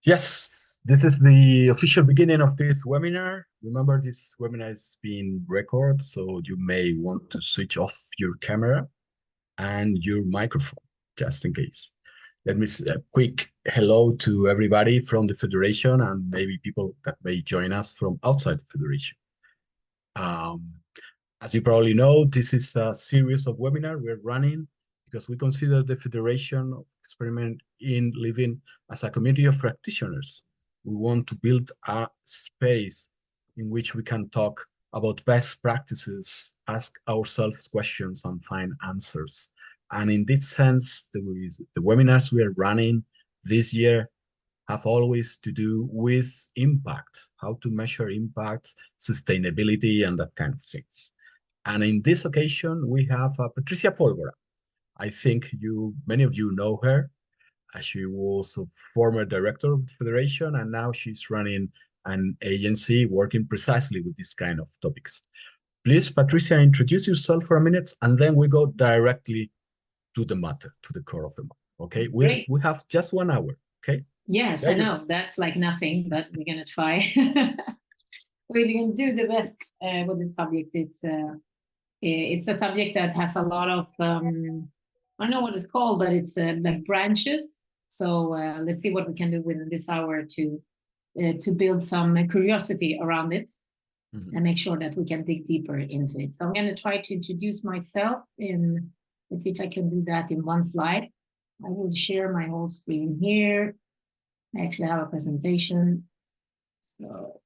Yes, this is the official beginning of this webinar. Remember, this webinar is being recorded, so you may want to switch off your camera and your microphone, just in case. Let me say a quick hello to everybody from the Federation and maybe people that may join us from outside the Federation. Um, as you probably know, this is a series of webinars we're running because we consider the Federation of Experiment in Living as a community of practitioners. We want to build a space in which we can talk about best practices, ask ourselves questions, and find answers. And in this sense, the webinars we are running this year have always to do with impact, how to measure impact, sustainability, and that kind of things. And in this occasion, we have Patricia Polvora. I think many of you know her. She was a former director of the Federation, and now she's running an agency working precisely with this kind of topics. Please, Patricia, introduce yourself for a minute, and then we go directly to the matter, to the core of the matter. Okay, we have just 1 hour. Okay. Yes, I know that's like nothing, but we're gonna try. We're gonna do the best with this subject. It's a subject that has a lot of I don't know what it's called, but it's like branches. So let's see what we can do within this hour to build some curiosity around it and make sure that we can dig deeper into it. So I'm going to try to introduce myself in. Let's see if I can do that in one slide. I will share my whole screen here. I actually have a presentation. So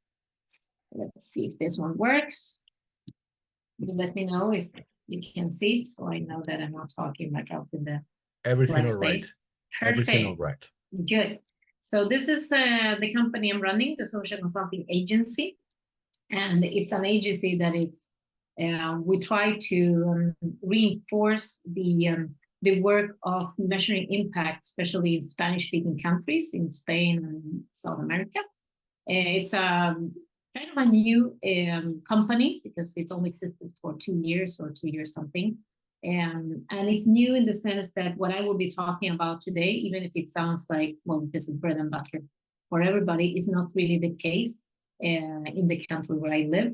let's see if this one works. You let me know if you can see it, so I know that I'm not talking like out in the everything all right. Perfect. Everything all right. Good. So this is the company I'm running, the Social Consulting Agency, and it's an agency that is we try to reinforce the work of measuring impact, especially in Spanish-speaking countries in Spain and South America. It's kind of a new company because it only existed for 2 years or 2 years something. And it's new in the sense that what I will be talking about today, even if it sounds like, well, this is bread and butter for everybody, is not really the case in the country where I live.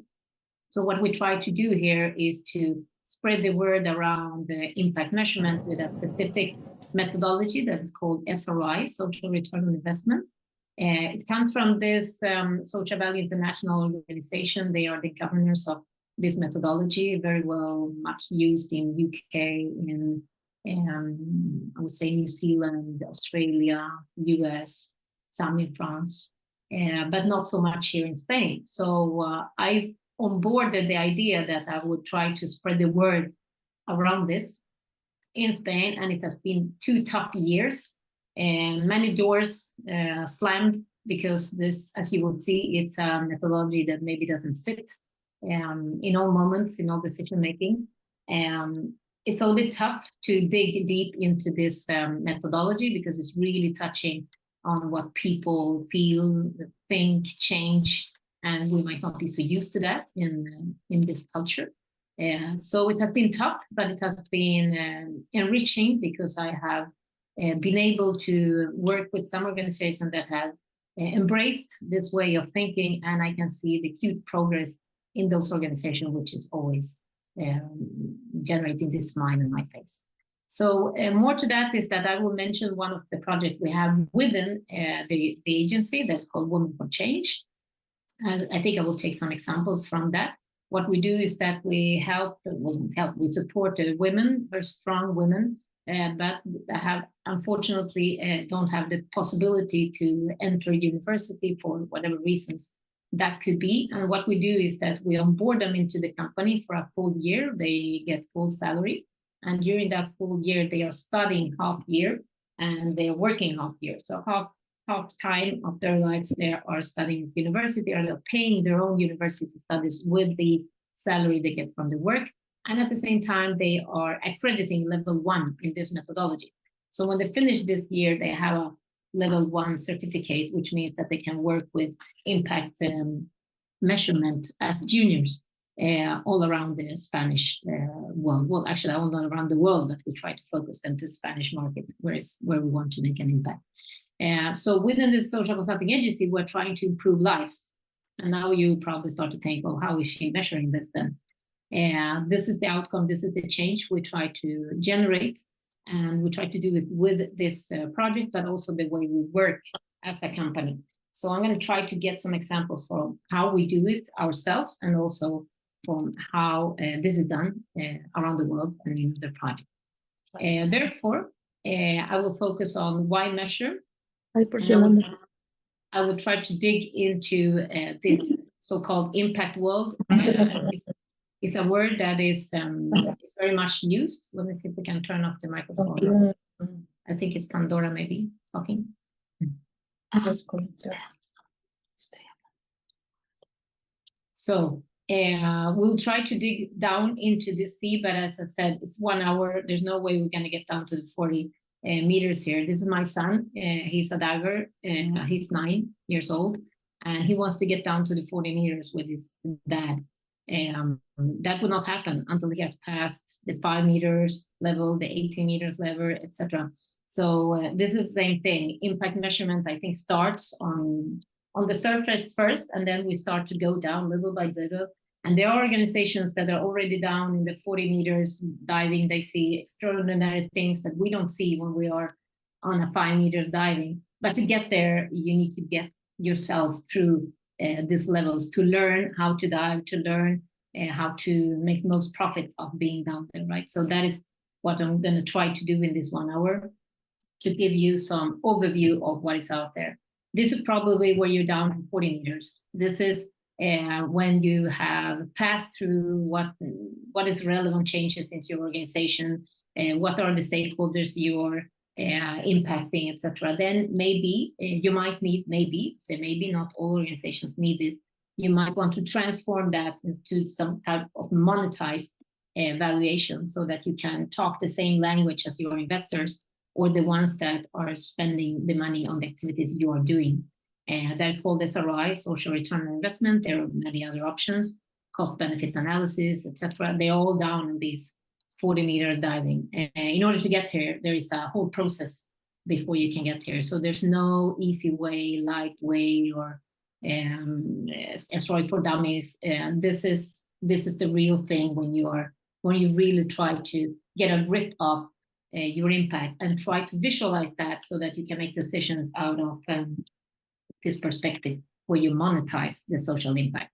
So what we try to do here is to spread the word around the impact measurement with a specific methodology that is called SROI, Social Return on Investment. It comes from this Social Value International organization. They are the governors of this methodology, very well much used in UK, in I would say New Zealand, Australia, US, some in France, but not so much here in Spain. So I onboarded the idea that I would try to spread the word around this in Spain, and it has been 2 tough years and many doors slammed because this, as you will see, it's a methodology that maybe doesn't fit in all moments, in all decision making. It's a little bit tough to dig deep into this methodology because it's really touching on what people feel, think, change, and we might not be so used to that in this culture. So it has been tough, but it has been enriching because I have been able to work with some organizations that have embraced this way of thinking, and I can see the cute progress in those organizations, which is always generating this smile on my face. So more to that is that I will mention one of the projects we have within the agency that's called Women for Change. I think I will take some examples from that. What we do is that we we support women, very strong women, but have unfortunately don't have the possibility to enter university for whatever reasons that could be. And what we do is that we onboard them into the company for a full year. They get full salary. And during that full year, they are studying half year and they are working half year. So half time of their lives they are studying at university, or they're paying their own university studies with the salary they get from the work. And at the same time, they are accrediting level 1 in this methodology. So when they finish this year, they have a level 1 certificate, which means that they can work with impact measurement as juniors all around the Spanish world. Well, actually, all around the world, but we try to focus them to the Spanish market, where we want to make an impact. So within this social consulting agency, we're trying to improve lives. And now you probably start to think, well, how is she measuring this then? This is the outcome. This is the change we try to generate. And we try to do it with this project, but also the way we work as a company. So I'm going to try to get some examples from how we do it ourselves, and also from how this is done around the world and in other projects. Therefore, I will focus on why measure. I will try to dig into this so-called impact world. It's a word that is very much used. Let me see if we can turn off the microphone. I think it's Pandora maybe talking. So we'll try to dig down into the sea, but as I said, it's 1 hour. There's no way we're going to get down to the 40 meters here. This is my son. He's a diver. He's 9 years old, and he wants to get down to the 40 meters with his dad. That would not happen until he has passed the 5 meters level, the 18 meters level, etc. So this is the same thing. Impact measurement, I think, starts on the surface first, and then we start to go down little by little. And there are organizations that are already down in the 40 meters diving. They see extraordinary things that we don't see when we are on a 5 meters diving. But to get there, you need to get yourself through these levels to learn how to dive, to learn how to make most profit of being down there, right? So that is what I'm going to try to do in this 1 hour, to give you some overview of what is out there. This is probably where you're down in 40 meters. This is when you have passed through what is relevant changes into your organization, what are the stakeholders you are impacting, etc. Then maybe you might need, maybe not all organizations need this. You might want to transform that into some type of monetized valuation, so that you can talk the same language as your investors, or the ones that are spending the money on the activities you are doing. That's called SROI, social return on investment. There are many other options, cost-benefit analysis, etc. They're all down in these 40 meters diving. In order to get here, there is a whole process before you can get here. So there's no easy way, light way, or SROI for dummies. This is the real thing when you really try to get a grip of your impact and try to visualize that, so that you can make decisions out of this perspective where you monetize the social impact.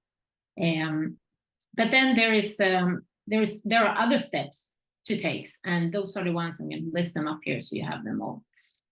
But then there are other steps to take, and those are the ones I'm going to list them up here so you have them all.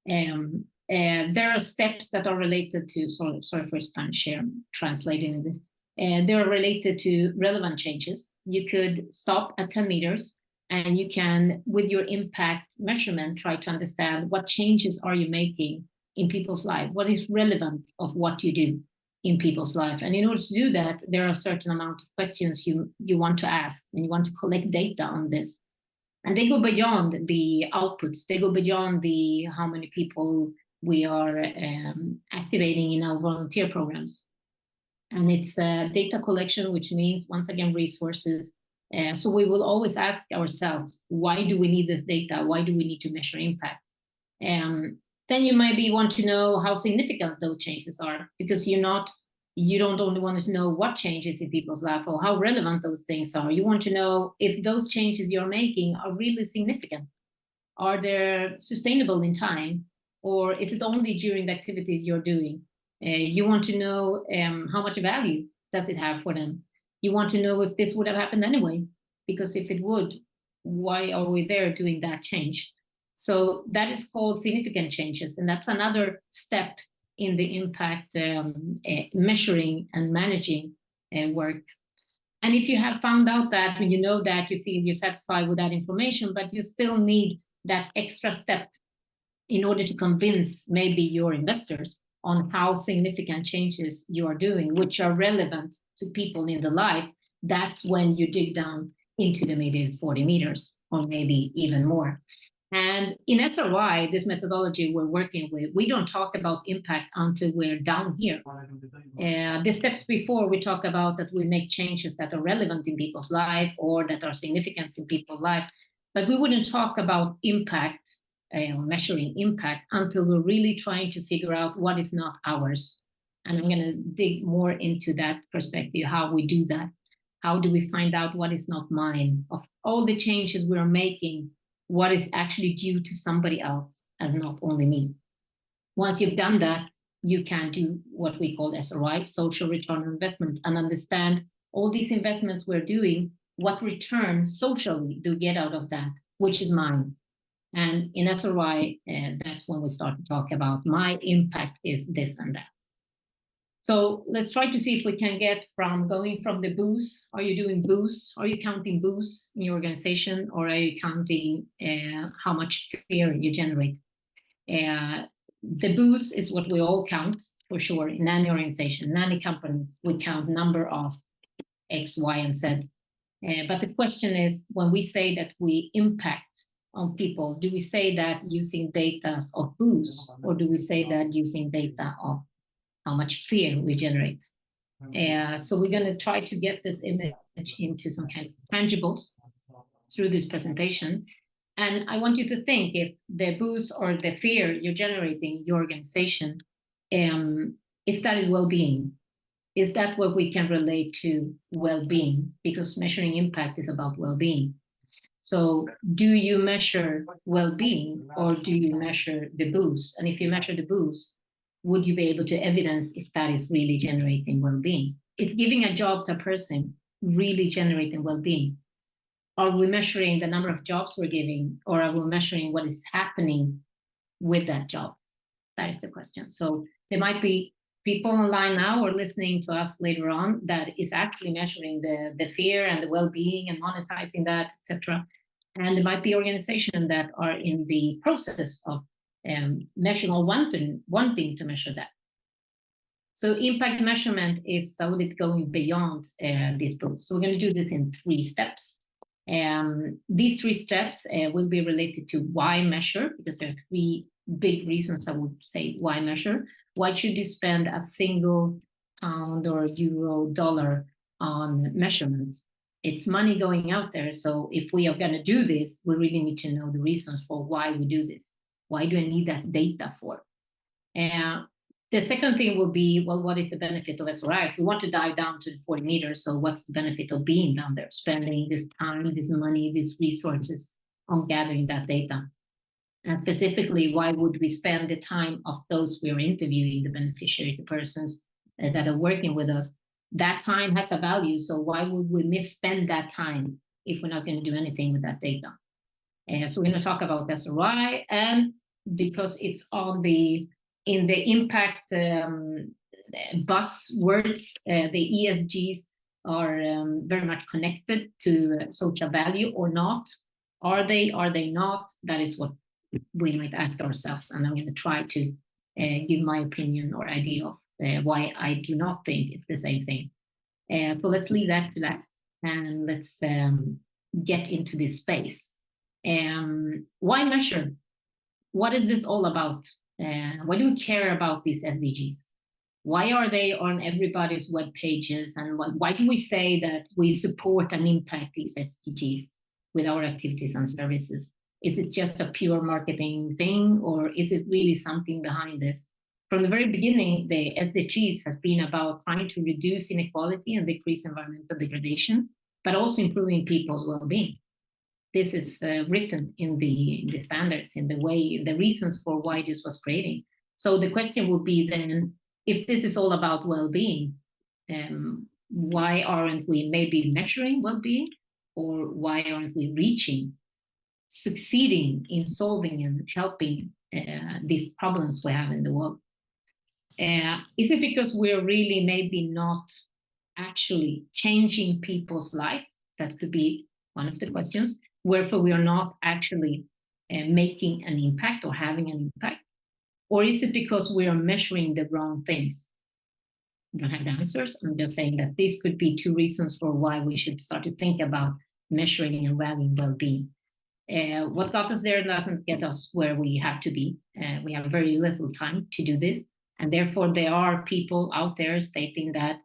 There are steps that are related to, sorry for Spanish here, translating this. They are related to relevant changes. You could stop at 10 meters, and you can, with your impact measurement, try to understand what changes are you making in people's life, what is relevant of what you do in people's life. And in order to do that, there are a certain amount of questions you want to ask, and you want to collect data on this. And they go beyond the outputs. They go beyond the how many people we are activating in our volunteer programs. And it's data collection, which means, once again, resources. So we will always ask ourselves, why do we need this data? Why do we need to measure impact? Then you maybe want to know how significant those changes are, because you don't only want to know what changes in people's life or how relevant those things are. You want to know if those changes you're making are really significant. Are they sustainable in time, or is it only during the activities you're doing? You want to know how much value does it have for them. You want to know if this would have happened anyway, because if it would, why are we there doing that change? So that is called significant changes, and that's another step in the impact measuring and managing work. And if you have found out that, when you know that, you feel you're satisfied with that information, but you still need that extra step in order to convince maybe your investors on how significant changes you are doing, which are relevant to people in the life, that's when you dig down into the maybe 40 meters or maybe even more. And in SROI, this methodology we're working with, we don't talk about impact until we're down here. The steps before, we talk about that we make changes that are relevant in people's life or that are significant in people's life, but we wouldn't talk about impact measuring impact until we're really trying to figure out what is not ours. And I'm going to dig more into that perspective, how we do that. How do we find out what is not mine? Of all the changes we're making, what is actually due to somebody else and not only me? Once you've done that, you can do what we call SROI, social return on investment, and understand all these investments we're doing, what return socially do we get out of that, which is mine. And in SROI, that's when we start to talk about my impact is this and that. So let's try to see if we can get from going from the booze. Are you doing booze? Are you counting booze in your organization? Or are you counting how much fear you generate? The booze is what we all count, for sure, in any organization, in any companies. We count number of X, Y, and Z. But the question is, when we say that we impact on people, do we say that using data of booze, or do we say that using data of how much fear we generate? So we're going to try to get this image into some kind of tangibles through this presentation. And I want you to think, if the boost or the fear you're generating in your organization, if that is well-being, is that what we can relate to well-being? Because measuring impact is about well-being. So do you measure well-being, or do you measure the boost? And if you measure the boost, would you be able to evidence if that is really generating well-being? Is giving a job to a person really generating well-being? Are we measuring the number of jobs we're giving, or are we measuring what is happening with that job? That is the question. So there might be people online now or listening to us later on that is actually measuring the fear and the well-being and monetizing that, etc. And there might be organizations that are in the process of measuring or wanting to measure that. So impact measurement is a little bit going beyond this book. So we're going to do this in 3 steps. These 3 steps will be related to why measure, because there are 3 big reasons I would say why measure. Why should you spend a single pound or euro, dollar on measurement? It's money going out there. So if we are going to do this, we really need to know the reasons for why we do this. Why do I need that data for? The second thing will be, well, what is the benefit of SROI? If we want to dive down to the 40 meters, so what's the benefit of being down there, spending this time, this money, these resources on gathering that data? And specifically, why would we spend the time of those we're interviewing, the beneficiaries, the persons that are working with us? That time has a value, so why would we misspend that time if we're not going to do anything with that data? So we're going to talk about SROI, and because it's on in the impact buzzwords, the ESGs are very much connected to social value or not. Are they not? That is what we might ask ourselves, and I'm going to try to give my opinion or idea of why I do not think it's the same thing. So let's leave that to last, and let's get into this space. Why measure? What is this all about? Why do we care about these SDGs? Why are they on everybody's web pages? And why do we say that we support and impact these SDGs with our activities and services? Is it just a pure marketing thing, or is it really something behind this? From the very beginning, the SDGs has been about trying to reduce inequality and decrease environmental degradation, but also improving people's well-being. This is written in the standards, in the way, the reasons for why this was created. So the question would be then, if this is all about well-being, why aren't we maybe measuring well-being, or why aren't we succeeding in solving and helping these problems we have in the world? Is it because we're really maybe not actually changing people's life? That could be one of the questions. Wherefore we are not actually making an impact or having an impact? Or is it because we are measuring the wrong things? I don't have the answers. I'm just saying that these could be 2 reasons for why we should start to think about measuring and valuing well-being. What got us there doesn't get us where we have to be. We have very little time to do this. And therefore, there are people out there stating that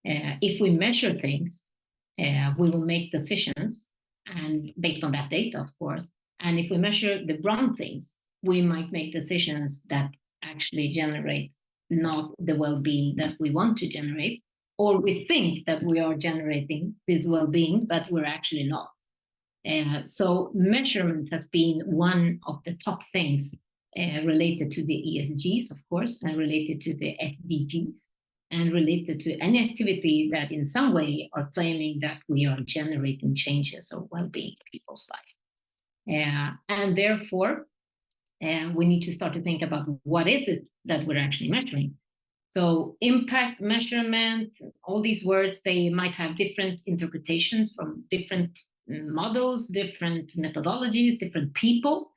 if we measure things, we will make decisions, and based on that data, of course. And if we measure the wrong things, we might make decisions that actually generate not the well-being that we want to generate, or we think that we are generating this well-being, but we're actually not. So measurement has been one of the top things related to the ESGs, of course, and related to the SDGs, and related to any activity that in some way are claiming that we are generating changes or well-being in people's life. And therefore, we need to start to think about what is it that we're actually measuring. So impact measurement, all these words, they might have different interpretations from different models, different methodologies, different people.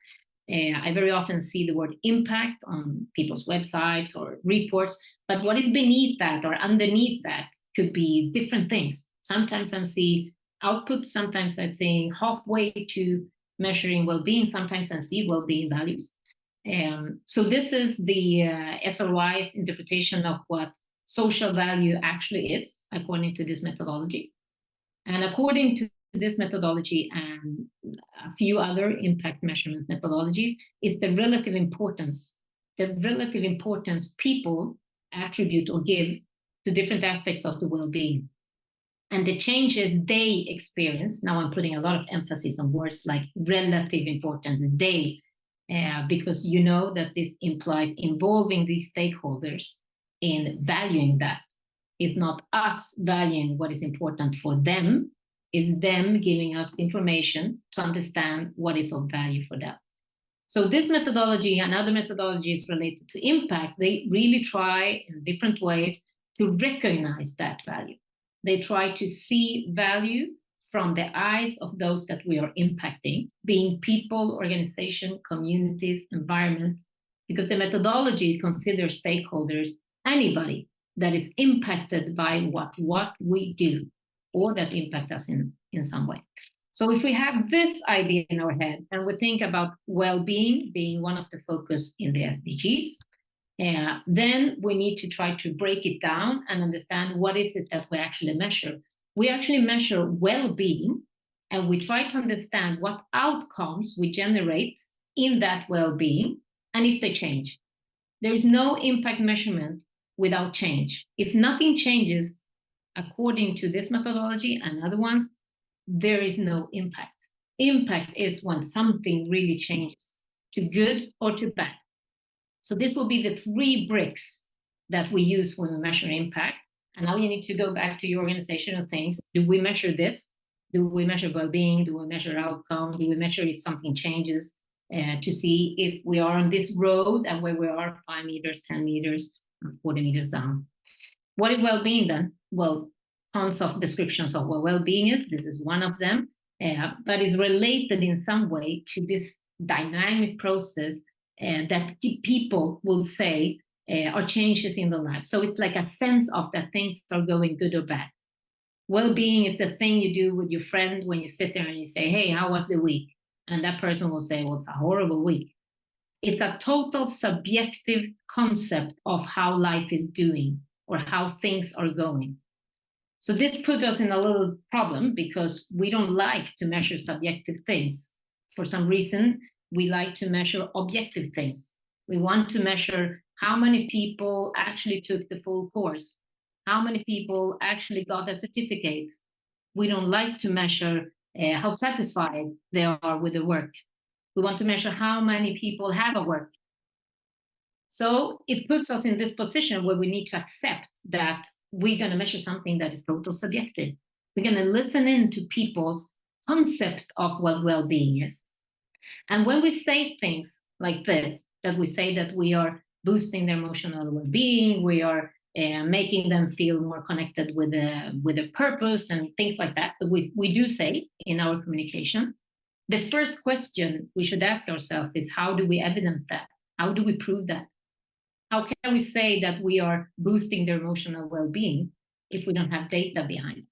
I very often see the word impact on people's websites or reports, but what is beneath that or underneath that could be different things. Sometimes I see output, sometimes I think halfway to measuring well-being, sometimes I see well-being values. So this is the SROI's interpretation of what social value actually is, according to this methodology. And according to this methodology and a few other impact measurement methodologies, is the relative importance people attribute or give to different aspects of the well-being. And the changes they experience, now I'm putting a lot of emphasis on words like relative importance, they, because you know that this implies involving these stakeholders in valuing that. It's not us valuing what is important for them, it's them giving us information to understand what is of value for them. So this methodology and other methodologies related to impact, they really try in different ways to recognize that value. They try to see value from the eyes of those that we are impacting, being people, organization, communities, environment, because the methodology considers stakeholders, anybody that is impacted by what we do or that impact us in some way. So if we have this idea in our head and we think about well-being being one of the focus in the SDGs, then we need to try to break it down and understand what is it that we actually measure. We actually measure well-being, and we try to understand what outcomes we generate in that well-being and if they change. There is no impact measurement without change. If nothing changes, according to this methodology and other ones, there is no impact. Impact is when something really changes to good or to bad. So this will be the 3 bricks that we use when we measure impact. And now you need to go back to your organizational things. Do we measure this? Do we measure well-being? Do we measure outcome? Do we measure if something changes to see if we are on this road and where we are 5 meters, 10 meters, 40 meters down? What is well-being then? Well, tons of descriptions of what well-being is. This is one of them, but is related in some way to this dynamic process that people will say are changes in their life. So it's like a sense of that things are going good or bad. Well-being is the thing you do with your friend when you sit there and you say, hey, how was the week? And that person will say, well, it's a horrible week. It's a total subjective concept of how life is doing or how things are going. So this put us in a little problem because we don't like to measure subjective things. For some reason, we like to measure objective things. We want to measure how many people actually took the full course, how many people actually got a certificate. We don't like to measure how satisfied they are with the work. We want to measure how many people have a work. So it puts us in this position where we need to accept that we're going to measure something that is total subjective. We're going to listen in to people's concept of what well-being is. And when we say things like this, that we say that we are boosting their emotional well-being, we are making them feel more connected with a purpose and things like that, but we do say in our communication, the first question we should ask ourselves is, how do we evidence that? How do we prove that? How can we say that we are boosting their emotional well-being if we don't have data behind it?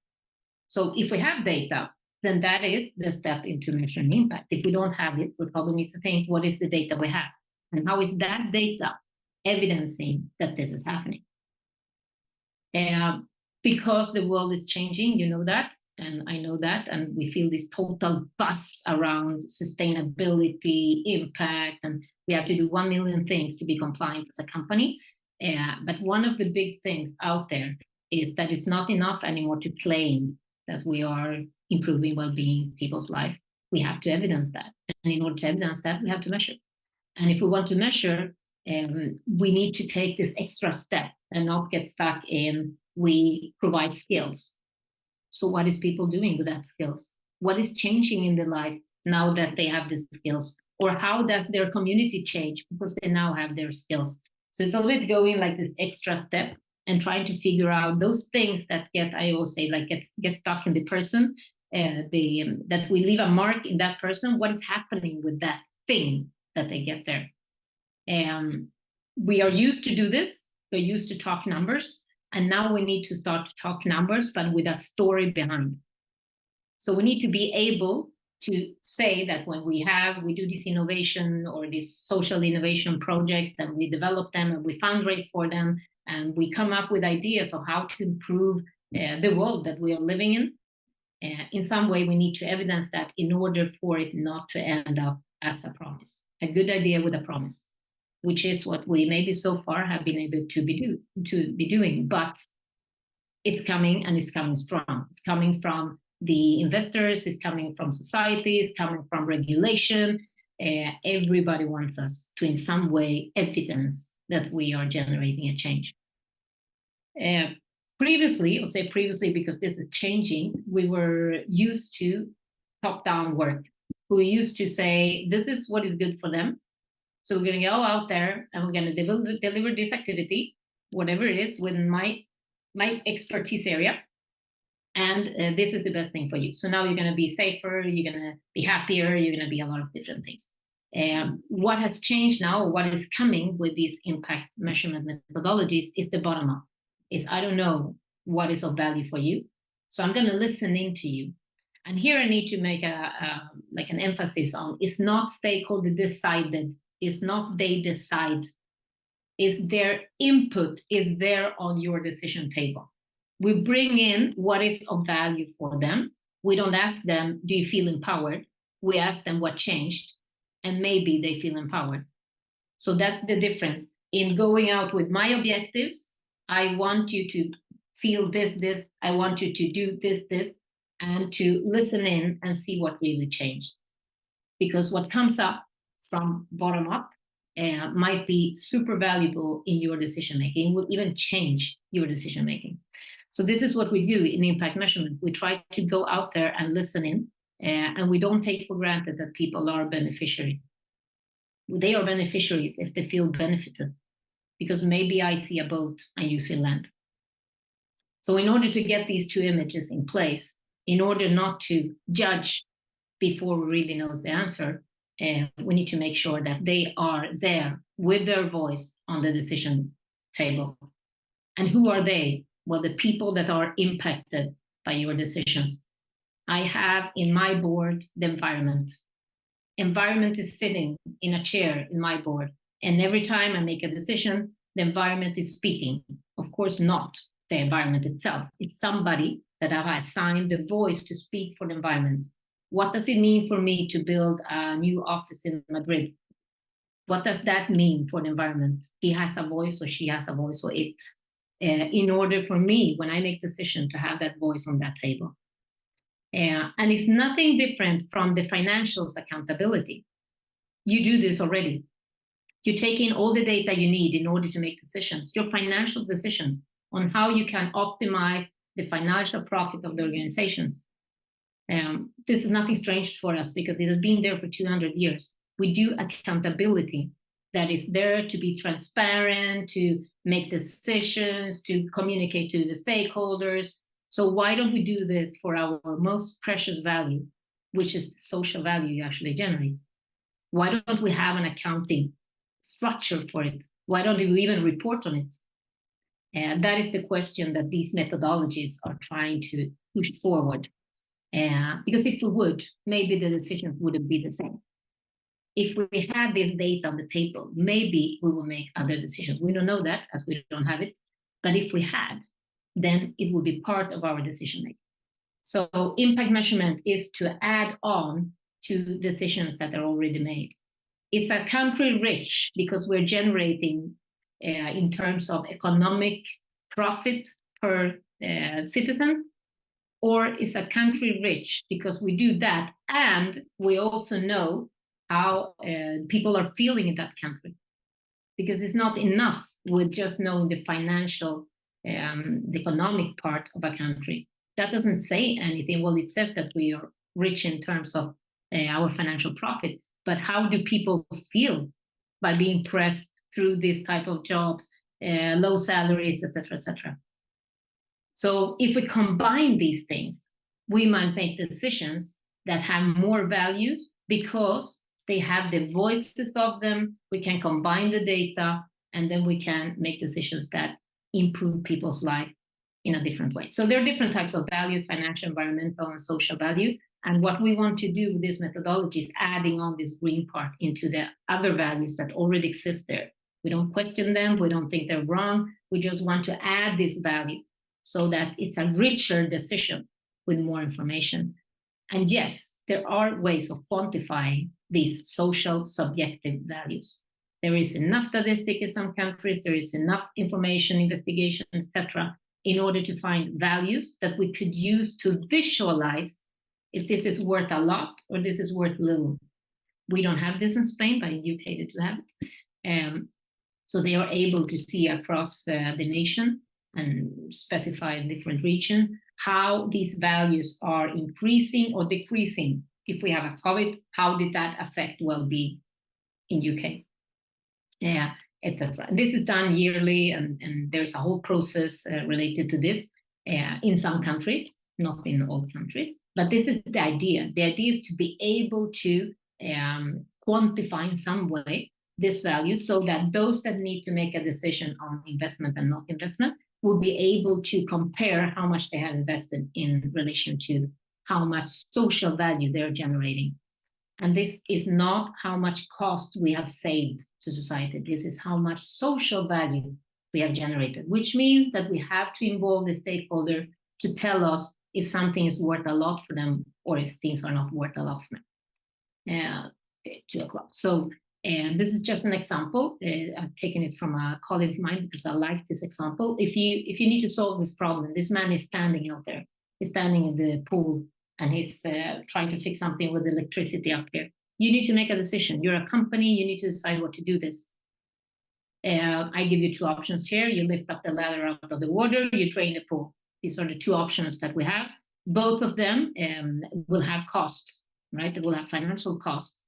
So if we have data, then that is the step into measuring impact. If we don't have it, we probably need to think, what is the data we have? And how is that data evidencing that this is happening? Because the world is changing, you know that. and I know that, and we feel this total buzz around sustainability, impact, and we have to do 1 million things to be compliant as a company. But one of the big things out there is that it's not enough anymore to claim that we are improving well-being in people's life. We have to evidence that. And in order to evidence that, we have to measure. And if we want to measure, we need to take this extra step and not get stuck in we provide skills. So what is people doing with that skills? What is changing in their life now that they have these skills? Or how does their community change because they now have their skills? So it's a little bit going like this extra step and trying to figure out those things that I always say, like get stuck in the person, that we leave a mark in that person. What is happening with that thing that they get there? We are used to do this. We're used to talk numbers. And now we need to start to talk numbers, but with a story behind. So we need to be able to say that when we do this innovation or this social innovation project, and we develop them and we fundraise for them, and we come up with ideas of how to improve the world that we are living in some way we need to evidence that in order for it not to end up as a promise, a good idea with a promise, which is what we maybe so far have been able to be doing. But it's coming, and it's coming strong. It's coming from the investors, it's coming from society, it's coming from regulation. Everybody wants us to in some way evidence that we are generating a change. Previously, I'll say previously because this is changing, we were used to top-down work. We used to say, this is what is good for them. So we're going to go out there and we're going to deliver this activity, whatever it is, within my expertise area. And this is the best thing for you. So now you're going to be safer, you're going to be happier, you're going to be a lot of different things. What has changed now, or what is coming with these impact measurement methodologies is the bottom up. Is I don't know what is of value for you. So I'm going to listen into you. And here I need to make an emphasis on, it's not stakeholder decided. Is not they decide, is their input is there on your decision table. We bring in what is of value for them. We don't ask them, do you feel empowered? We ask them what changed, and maybe they feel empowered. So that's the difference. In going out with my objectives, I want you to feel this, I want you to do this, and to listen in and see what really changed. Because what comes up from bottom up might be super valuable in your decision making, will even change your decision making. So this is what we do in impact measurement. We try to go out there and listen in, and we don't take for granted that people are beneficiaries. They are beneficiaries if they feel benefited, because maybe I see a boat and you see land. So in order to get these two images in place, in order not to judge before we really know the answer, we need to make sure that they are there with their voice on the decision table. And who are they? Well, the people that are impacted by your decisions. I have in my board the environment. Environment is sitting in a chair in my board. And every time I make a decision, the environment is speaking. Of course, not the environment itself. It's somebody that I've assigned the voice to speak for the environment. What does it mean for me to build a new office in Madrid? What does that mean for the environment? He has a voice, or she has a voice, or it. In order for me, when I make decision, to have that voice on that table. And it's nothing different from the financials accountability. You do this already. You take in all the data you need in order to make decisions, your financial decisions on how you can optimize the financial profit of the organizations. This is nothing strange for us because it has been there for 200 years. We do accountability that is there to be transparent, to make decisions, to communicate to the stakeholders. So why don't we do this for our most precious value, which is the social value you actually generate? Why don't we have an accounting structure for it? Why don't we even report on it? And that is the question that these methodologies are trying to push forward. Because if we would, maybe the decisions wouldn't be the same. If we had this data on the table, maybe we will make other decisions. We don't know that as we don't have it. But if we had, then it would be part of our decision making. So impact measurement is to add on to decisions that are already made. Is a country rich because we're generating in terms of economic profit per citizen? Or is a country rich because we do that and we also know how people are feeling in that country? Because it's not enough with just knowing the financial, the economic part of a country. That doesn't say anything. Well, it says that we are rich in terms of our financial profit, but how do people feel by being pressed through this type of jobs, low salaries, etc., etc.? So if we combine these things, we might make decisions that have more values because they have the voices of them. We can combine the data, and then we can make decisions that improve people's life in a different way. So there are different types of value: financial, environmental, and social value. And what we want to do with this methodology is adding on this green part into the other values that already exist there. We don't question them. We don't think they're wrong. We just want to add this value so that it's a richer decision with more information. And yes, there are ways of quantifying these social subjective values. There is enough statistics in some countries, there is enough information, investigation, etc., in order to find values that we could use to visualize if this is worth a lot or this is worth little. We don't have this in Spain, but in UK they do have it. So they are able to see across the nation and specify in different regions how these values are increasing or decreasing. If we have a COVID, how did that affect well-being in UK, etc. This is done yearly, and there's a whole process related to this in some countries, not in all countries. But this is the idea. The idea is to be able to quantify in some way this value so that those that need to make a decision on investment and not investment will be able to compare how much they have invested in relation to how much social value they're generating. And this is not how much cost we have saved to society. This is how much social value we have generated, which means that we have to involve the stakeholder to tell us if something is worth a lot for them or if things are not worth a lot for them. 2 o'clock. So this is just an example. I've taken it from a colleague of mine because I like this example. If you need to solve this problem, this man is standing out there. He's standing in the pool and he's trying to fix something with electricity up here. You need to make a decision. You're a company. You need to decide what to do this. I give you 2 options here. You lift up the ladder out of the water. You drain the pool. These are the 2 options that we have. Both of them will have costs, right? They will have financial costs.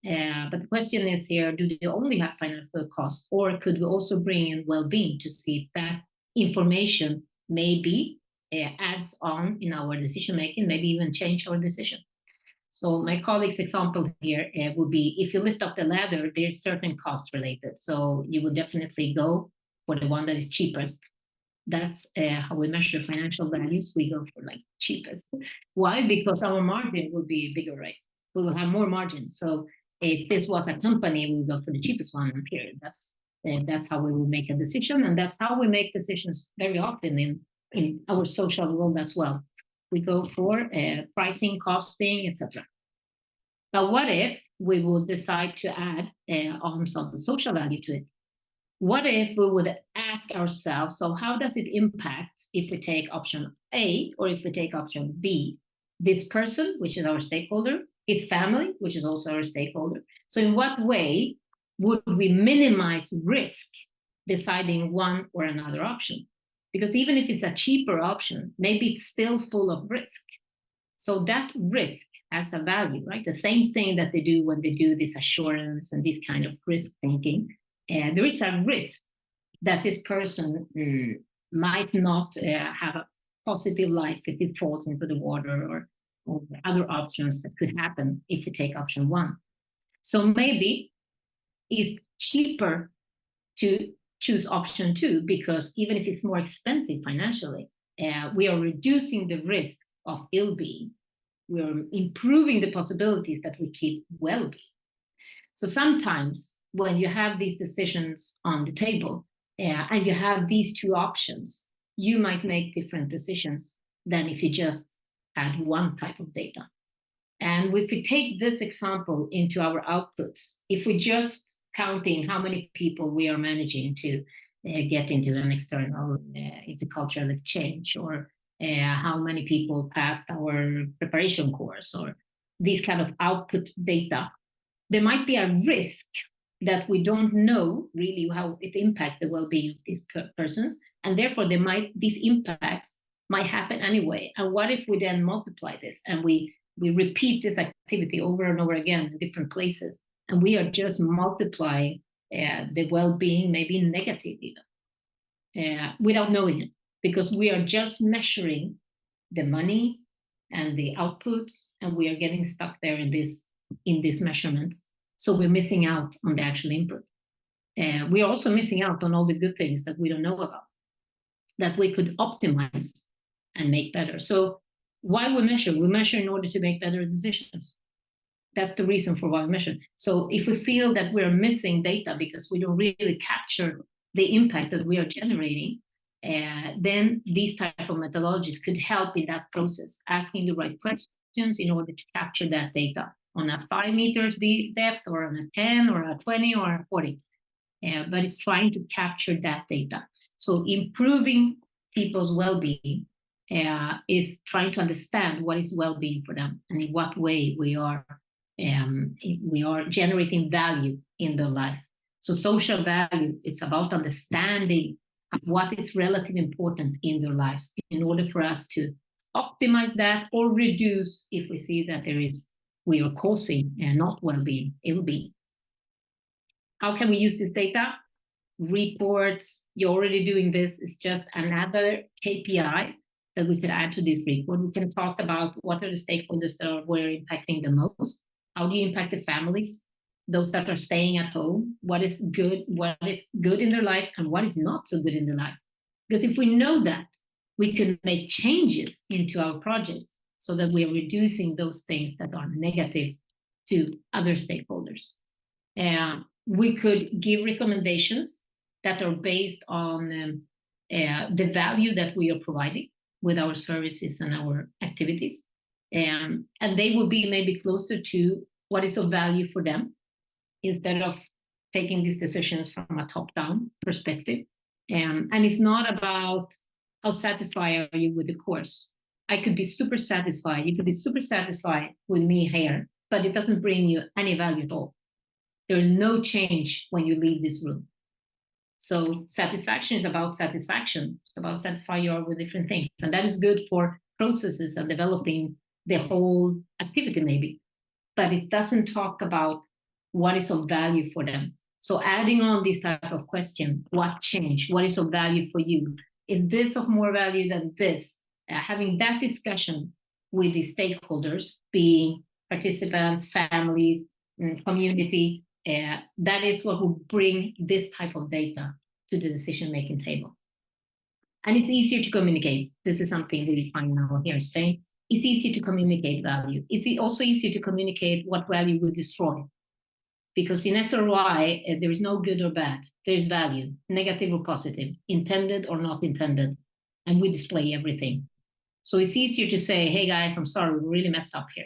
But the question is here, do they only have financial costs, or could we also bring in well-being to see if that information maybe adds on in our decision-making, maybe even change our decision? So my colleague's example here would be, if you lift up the ladder, there's certain costs related. So you would definitely go for the one that is cheapest. That's how we measure financial values. We go for like cheapest. Why? Because our margin will be bigger, right? We will have more margin. So if this was a company, we will go for the cheapest one, period. That's how we will make a decision. And that's how we make decisions very often in our social world as well. We go for pricing, costing, etc. But what if we would decide to add on some social value to it? What if we would ask ourselves, so how does it impact if we take option A or if we take option B? This person, which is our stakeholder, his family, which is also our stakeholder. So in what way would we minimize risk deciding one or another option? Because even if it's a cheaper option, maybe it's still full of risk. So that risk has a value, right? The same thing that they do when they do this assurance and this kind of risk thinking. There is a risk that this person might not have a positive life if it falls into the water, or other options that could happen if you take option 1. So maybe it's cheaper to choose option 2, because even if it's more expensive financially, we are reducing the risk of ill-being. We are improving the possibilities that we keep well-being. So sometimes when you have these decisions on the table and you have these 2 options, you might make different decisions than if you just add one type of data. And if we take this example into our outputs, if we just counting how many people we are managing to get into an external intercultural exchange, or how many people passed our preparation course, or these kind of output data, there might be a risk that we don't know really how it impacts the well-being of these persons, and therefore these impacts might happen anyway. And what if we then multiply this and we repeat this activity over and over again in different places, and we are just multiplying the well-being, maybe negative even, without knowing it, because we are just measuring the money and the outputs, and we are getting stuck there in these measurements. So we're missing out on the actual input. We are also missing out on all the good things that we don't know about, that we could optimize and make better. So why we measure? We measure in order to make better decisions. That's the reason for why we measure. So if we feel that we're missing data because we don't really capture the impact that we are generating, then these type of methodologies could help in that process, asking the right questions in order to capture that data on a 5 meters depth, or on a 10, or a 20, or a 40. But it's trying to capture that data. So improving people's well-being is trying to understand what is well-being for them, and in what way we are generating value in their life. So social value is about understanding what is relatively important in their lives in order for us to optimize that or reduce if we see that we are causing not well-being, ill-being. How can we use this data? Reports, you're already doing this. It's just another KPI that we could add to this report. We can talk about what are the stakeholders that we're impacting the most. How do you impact the families, those that are staying at home? What is good in their life, and what is not so good in their life? Because if we know that, we can make changes into our projects so that we are reducing those things that are negative to other stakeholders. We could give recommendations that are based on the value that we are providing with our services and our activities. And they will be maybe closer to what is of value for them, instead of taking these decisions from a top-down perspective. And it's not about how satisfied are you with the course. I could be super satisfied. You could be super satisfied with me here, but it doesn't bring you any value at all. There is no change when you leave this room. So satisfaction is about satisfaction. It's about satisfying you with different things. And that is good for processes and developing the whole activity maybe. But it doesn't talk about what is of value for them. So adding on this type of question, what change? What is of value for you? Is this of more value than this? Having that discussion with the stakeholders, being participants, families, community, that is what will bring this type of data to the decision-making table. And it's easier to communicate. This is something we find now here in Spain. It's easy to communicate value. It's also easy to communicate what value we destroy. Because in SROI, there is no good or bad. There is value, negative or positive, intended or not intended. And we display everything. So it's easier to say, hey guys, I'm sorry, we really messed up here.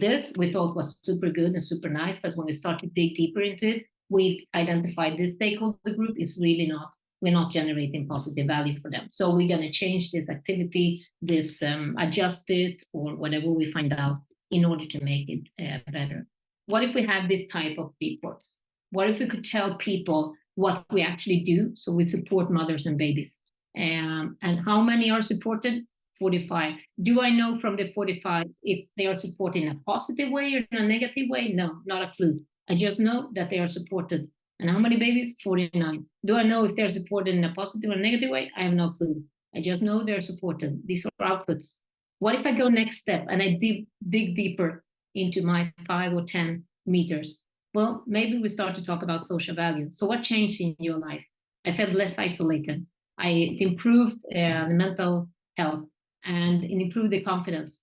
This we thought was super good and super nice, but when we start to dig deeper into it, we identified this stakeholder group is really we're not generating positive value for them. So we're going to change this activity, adjust it, or whatever we find out in order to make it better. What if we had this type of reports? What if we could tell people what we actually do? So we support mothers and babies. And how many are supported? 45. Do I know from the 45 if they are supported in a positive way or in a negative way? No, not a clue. I just know that they are supported. And how many babies? 49. Do I know if they're supported in a positive or negative way? I have no clue. I just know they're supported. These are outputs. What if I go next step and I dig deeper into my 5 or 10 meters? Well, maybe we start to talk about social value. So what changed in your life? I felt less isolated. It improved the mental health, and it improved the confidence.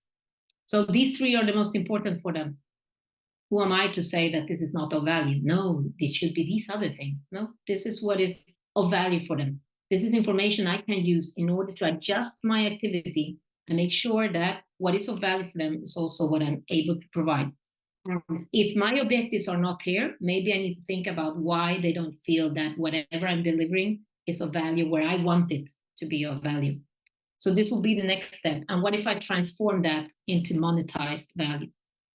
So these 3 are the most important for them. Who am I to say that this is not of value? No, it should be these other things. No, this is what is of value for them. This is information I can use in order to adjust my activity and make sure that what is of value for them is also what I'm able to provide. If my objectives are not clear, maybe I need to think about why they don't feel that whatever I'm delivering is of value where I want it to be of value. So this will be the next step. And what if I transform that into monetized value?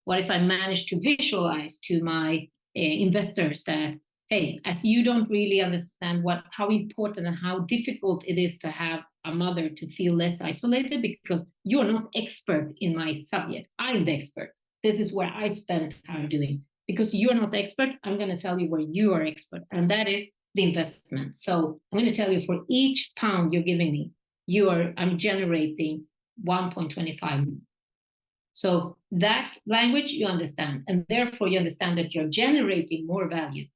What if I manage to visualize to my investors that, hey, as you don't really understand how important and how difficult it is to have a mother to feel less isolated because you're not expert in my subject. I'm the expert. This is where I spend time doing. Because you're not the expert, I'm going to tell you where you are expert, and that is the investment. So I'm going to tell you for each pound you're giving me, I'm generating 1.25. So that language you understand, and therefore you understand that you're generating more value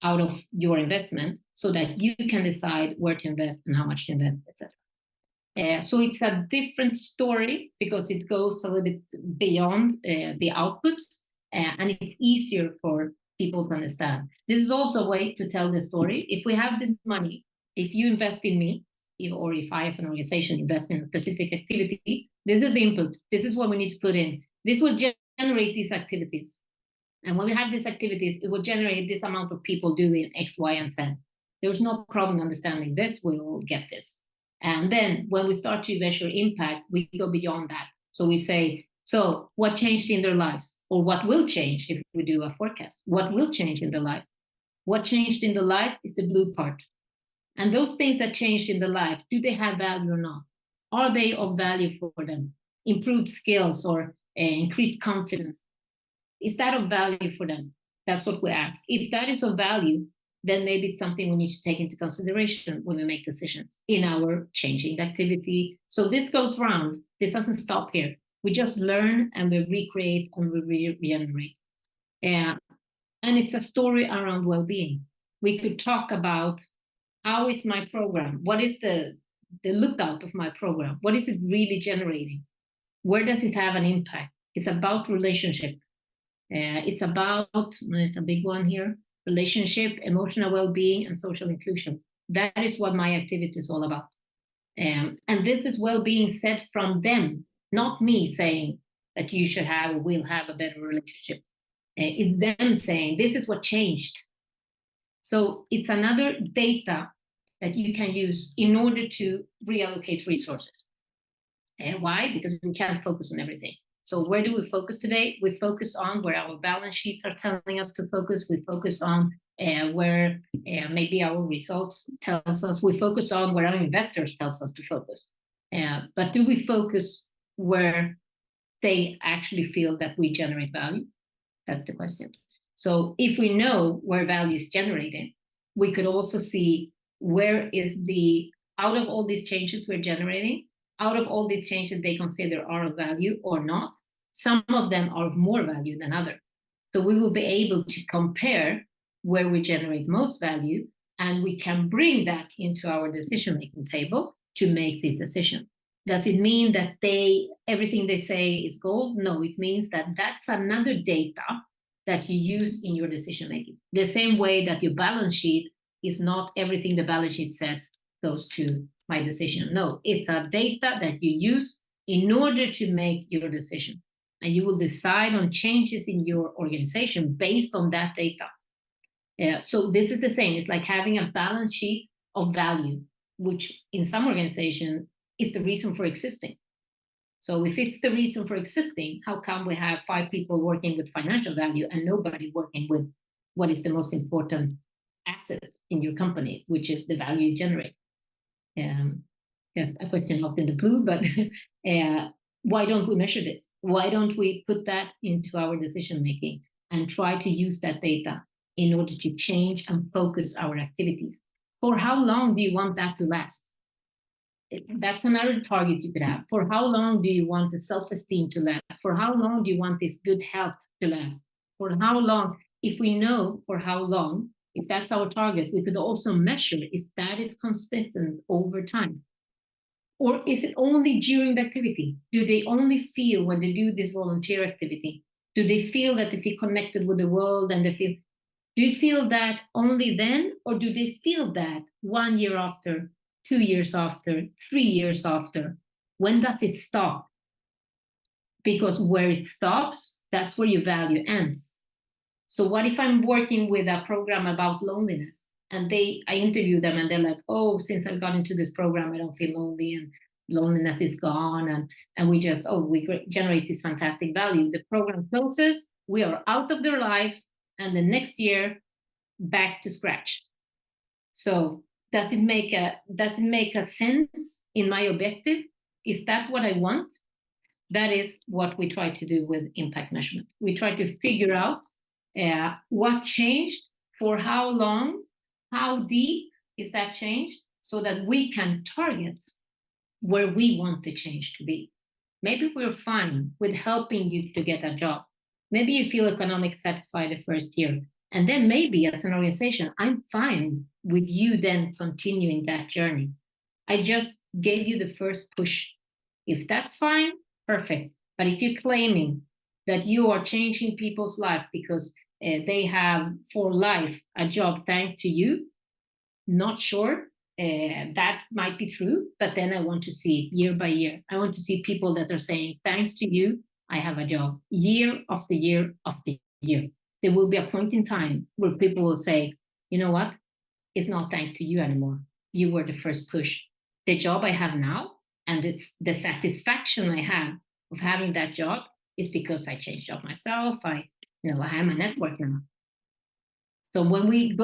out of your investment so that you can decide where to invest and how much to invest, etc. So it's a different story because it goes a little bit beyond the outputs, and it's easier for people to understand. This is also a way to tell the story. If we have this money, if you invest in me, or if I as an organization invest in a specific activity, this is the input. This is what we need to put in. This will generate these activities. And when we have these activities, it will generate this amount of people doing X, Y, and Z. There's no problem understanding this. We will get this. And then when we start to measure impact, we go beyond that. So we say, so what changed in their lives? Or what will change if we do a forecast? What will change in their life? What changed in the life is the blue part. And those things that changed in the life, do they have value or not? Are they of value for them? Improved skills or increased confidence? Is that of value for them? That's what we ask. If that is of value, then maybe it's something we need to take into consideration when we make decisions in our changing activity. So this goes round. This doesn't stop here. We just learn and we recreate and we regenerate. And it's a story around well-being. We could talk about how is my program? What is the lookout of my program? What is it really generating? Where does it have an impact? It's about relationship. It's a big one here, relationship, emotional well-being, and social inclusion. That is what my activity is all about. And this is well-being said from them, not me saying that you should have or will have a better relationship. It's them saying, this is what changed. So it's another data that you can use in order to reallocate resources. And why? Because we can't focus on everything. So where do we focus today? We focus on where our balance sheets are telling us to focus. We focus on where maybe our results tells us. We focus on where our investors tells us to focus. But do we focus where they actually feel that we generate value? That's the question. So if we know where value is generated, we could also see where is out of all these changes we're generating, out of all these changes they consider are of value or not, some of them are of more value than others. So we will be able to compare where we generate most value, and we can bring that into our decision-making table to make this decision. Does it mean that everything they say is gold? No, it means that that's another data that you use in your decision-making. The same way that your balance sheet is not everything the balance sheet says goes to my decision. No, it's a data that you use in order to make your decision. And you will decide on changes in your organization based on that data. So this is the same. It's like having a balance sheet of value, which in some organization is the reason for existing. So if it's the reason for existing, how come we have 5 people working with financial value and nobody working with what is the most important asset in your company, which is the value you generate? Yes, a question not in the blue, but why don't we measure this? Why don't we put that into our decision making and try to use that data in order to change and focus our activities? For how long do you want that to last? That's another target you could have. For how long do you want the self-esteem to last? For how long do you want this good health to last? For how long? If we know for how long, if that's our target, we could also measure if that is consistent over time. Or is it only during the activity? Do they only feel when they do this volunteer activity? Do they feel that they feel connected with the world and they feel, do you feel that only then? Or do they feel that 1 year after, 2 years after, 3 years after? When does it stop? Because where it stops, that's where your value ends. So what if I'm working with a program about loneliness, and I interview them, and they're like, oh, since I've got into this program, I don't feel lonely, and loneliness is gone, and we generate this fantastic value. The program closes, we are out of their lives, and the next year, back to scratch. So does it make a sense in my objective? Is that what I want? That is what we try to do with impact measurement. We try to figure out what changed, for how long, how deep is that change, so that we can target where we want the change to be. Maybe we're fine with helping you to get a job. Maybe you feel economically satisfied the first year. And then maybe as an organization, I'm fine with you then continuing that journey. I just gave you the first push. If that's fine, perfect. But if you're claiming that you are changing people's life because they have for life a job thanks to you, not sure. That might be true, but then I want to see it year by year. I want to see people that are saying, thanks to you, I have a job, year after year after year. There will be a point in time where people will say, you know what? It's not thanks to you anymore. You were the first push. The job I have now and the satisfaction I have of having that job is because I changed job myself. I have a network now. So when we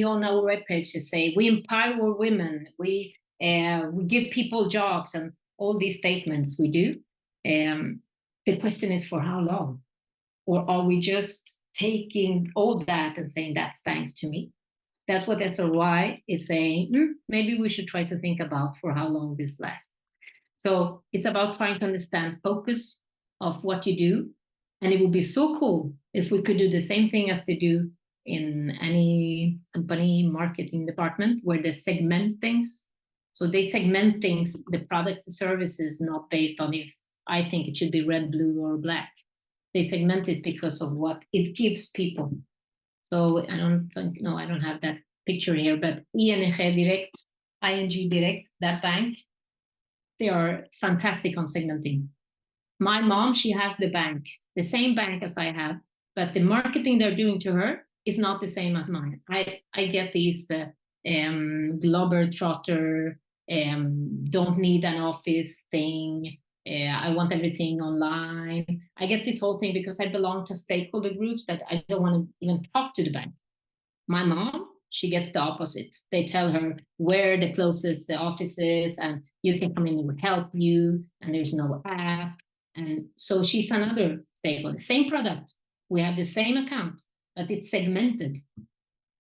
on our webpage say we empower women, we give people jobs, and all these statements we do, the question is for how long? Or are we just taking all that and saying that's thanks to me? That's what SROI is saying. Maybe we should try to think about for how long this lasts. So it's about trying to understand focus of what you do. And it would be so cool if we could do the same thing as they do in any company marketing department, where they segment things. So they segment things, the products and services, not based on if I think it should be red, blue, or black. They segment it because of what it gives people. So I don't have that picture here, but ING Direct, that bank, they are fantastic on segmenting. My mom, she has the bank, the same bank as I have, but the marketing they're doing to her is not the same as mine. I get these Globetrotter, don't need an office thing. I want everything online. I get this whole thing because I belong to stakeholder groups that I don't want to even talk to the bank. My mom, she gets the opposite. They tell her where the closest office is, and you can come in and we'll help you, and there's no app. And so she's another stakeholder. Same product. We have the same account, but it's segmented.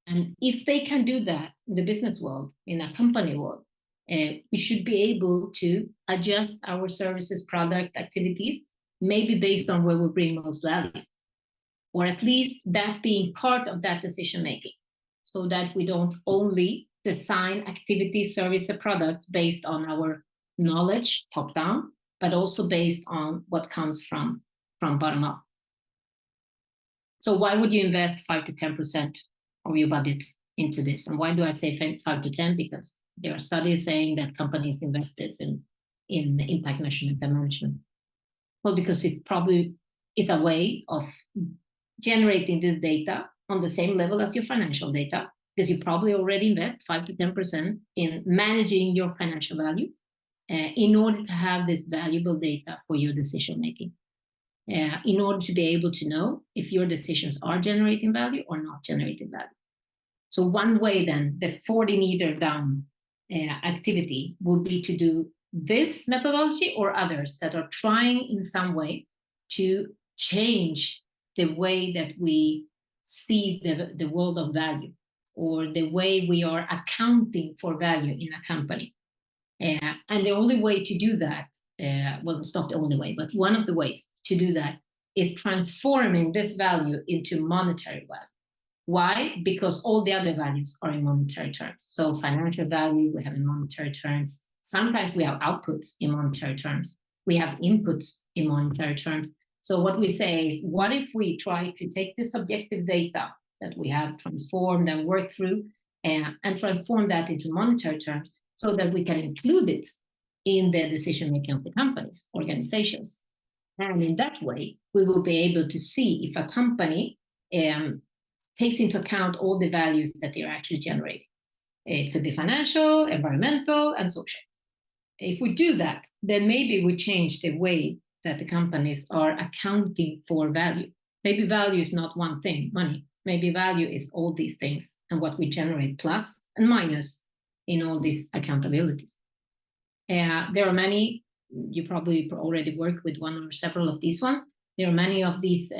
And if they can do that in the business world, in a company world, we should be able to adjust our services, product, activities, maybe based on where we bring most value, or at least that being part of that decision making, so that we don't only design activities, service, or products based on our knowledge top down, but also based on what comes from bottom up. So why would you invest 5 to 10% of your budget into this? And why do I say 5 to 10? Because there are studies saying that companies invest this in impact measurement and management. Well, because it probably is a way of generating this data on the same level as your financial data, because you probably already invest 5 to 10% in managing your financial value in order to have this valuable data for your decision making. In order to be able to know if your decisions are generating value or not generating value. So one way then, the 40 meter down activity would be to do this methodology or others that are trying in some way to change the way that we see the world of value, or the way we are accounting for value in a company. And the only way to do that, well, it's not the only way, but one of the ways to do that is transforming this value into monetary value. Why? Because all the other values are in monetary terms. So financial value, we have in monetary terms. Sometimes we have outputs in monetary terms. We have inputs in monetary terms. So what we say is, what if we try to take this objective data that we have transformed and worked through and transform that into monetary terms, so that we can include it in the decision-making of the companies, organizations. And in that way, we will be able to see if a company takes into account all the values that they're actually generating. It could be financial, environmental, and social. If we do that, then maybe we change the way that the companies are accounting for value. Maybe value is not one thing, money. Maybe value is all these things and what we generate plus and minus in all these accountabilities. There are many, you probably already work with one or several of these ones. There are many of these